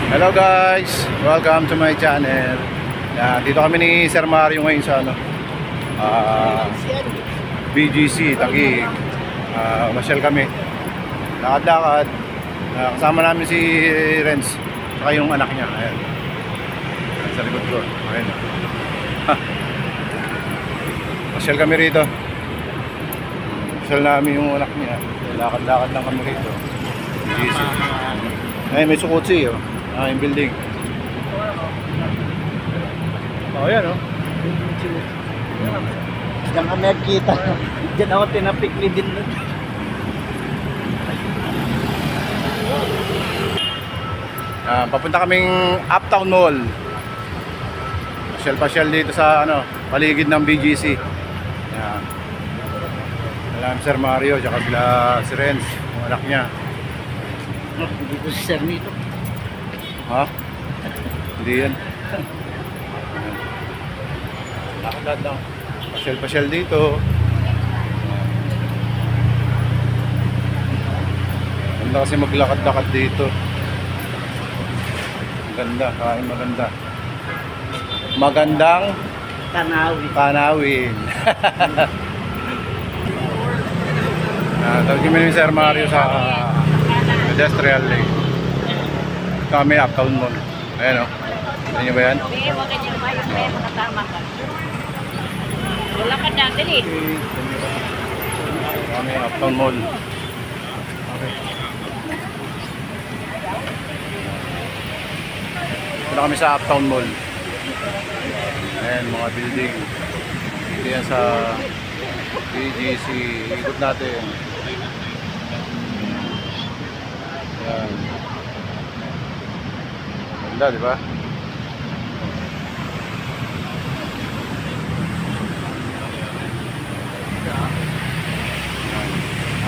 Hello guys, welcome to my channel. Dito kami ni Sir Mario ngayon sa BGC Taguig. Masyal kami, lakad-lakad. Kasama namin si Renz saka yung anak niya. Ayan, sa likod ko. Ayan. Masyal kami rito. Masyal namin yung anak niya. Lakad-lakad lang kami rito. BGC. Ay, may Sukotsi, oh. Yung building. Oh, yan, oh. Diyan kami nagkita. Diyan ako tinapikli din nun. Papunta kaming Uptown Mall. Pasyal-pasyal dito sa paligid ng BGC. Yan. Alam Sir Mario, tsaka sila si Renz, yung anak niya. Hindi ko si Sir nito. Ha? Hindi yan. Lakad lang. Pasyal-pasyal dito. Ganda kasi maglakad-lakad dito. Ganda, kain maganda. Magandang tanawin. Tawag kami ni Sir Mario sa pedestrian lane. Kami Uptown Mall. Ayan, o. Ayan nyo ba yan? Huwag ka dyan lumayo, kaya makasama ka. Wala ka dyan, dali. Kami Uptown Mall. Okay. Punta kami sa Uptown Mall. Ayan, mga building. Dito yan sa BGC. Ikot natin. Ayan. Ganda, di ba?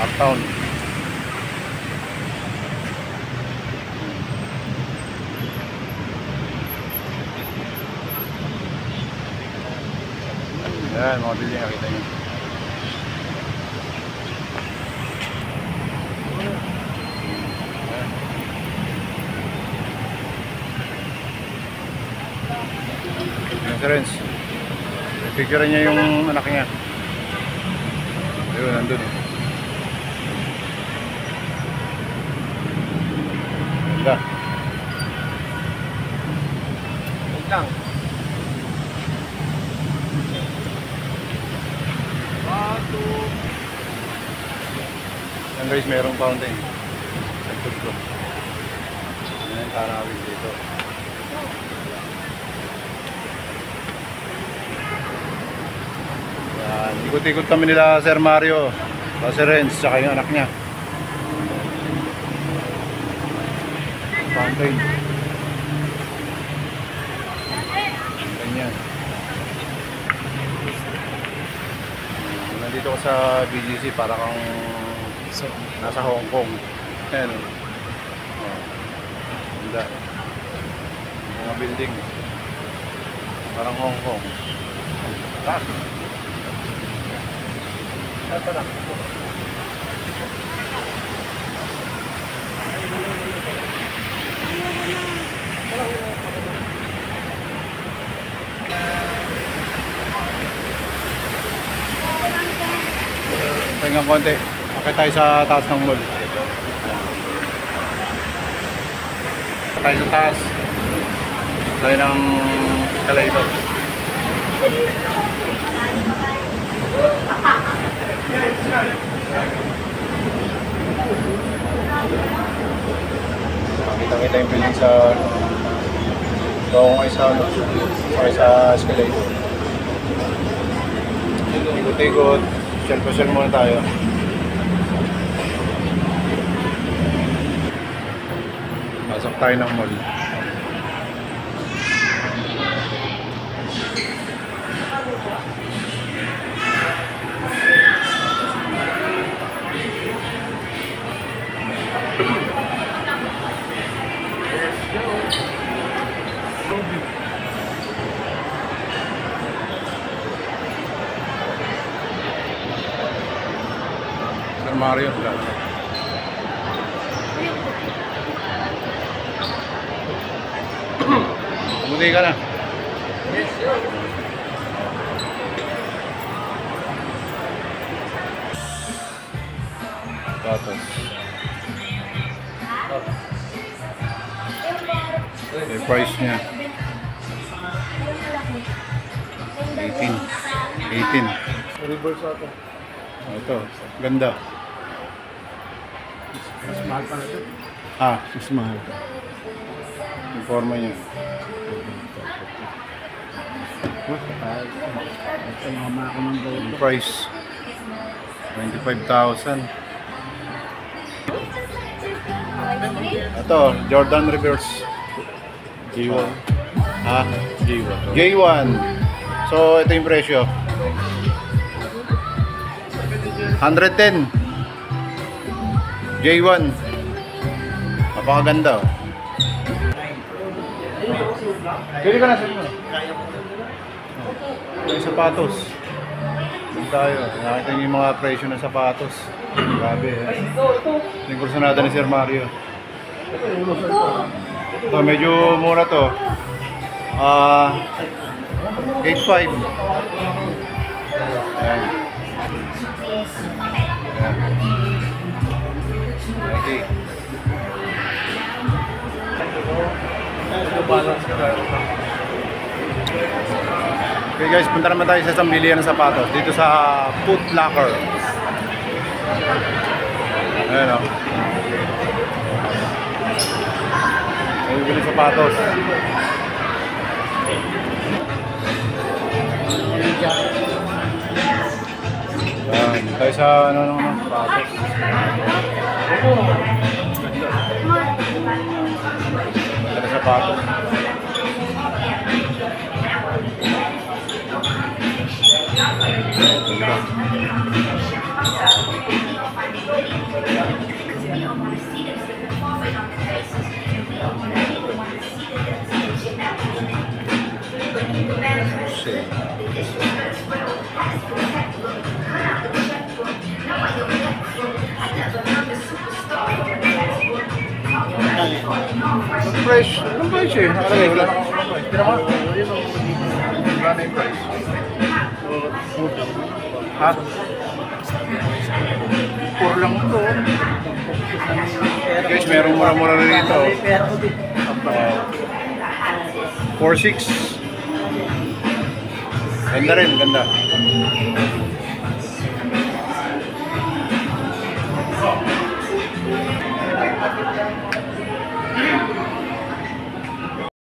Uptown. Ayan, mga building nakita nyo. Si Renz, picture niya yung anak niya. Ayun, nandun. Ganda. Wait lang. Yan guys, mayroong fountain. Nagtod ko. Yan, tarawin dito. Ikot-ikot kami nila Sir Mario, si Renz, saka yung anak niya. Fountain. Ganyan. Nandito ko sa BGC para kang nasa Hong Kong. Ayan, oh. Ganda. Mga building. Parang Hong Kong. Tara. Tingnan konti. Akit tayo sa taas ng mall. Tayo sa taas. Tayo ng escalator. Kita-kita yung building sa bawang sa escalator. Ikot-ikot, shell-pa-shell muna tayo. Pasok tayo ng mall. Mario. Uwi ka na. Tapos. Yung price niya. 18. 18. Reverse ako. Ito, ganda. Mas mahal pa na ito. Ah, Mas mahal. yung forma niya. Ito mama ako ng gold. Yung price. 25,000. Ito, Jordan Reverse. G1. Ha? G1. J1. So, ito yung presyo. 110. J1. Napakaganda. Pwede ka na sa inyo. Yung sapatos. Doon tayo. Nakita niyo yung mga presyo ng sapatos. Grabe eh. Yung kursunada ni Sir Mario. Ito, medyo mura to. 8.5. Ayan. Ayan. Okay. Okay guys, punta naman tayo sa isang bilihan ng sapatos dito sa Foot Locker. Ayan o. May bili sapatos. Ayan, tayo sa ano sapatos. Ganda sapatos. Fresh. Anong price eh? Nakalagay. Wala na akong price. Tira mo. Wala na yung price. Ha? Puro lang ito. Guys, merong mura-mura rin dito. 4.6. Ganda rin, ganda.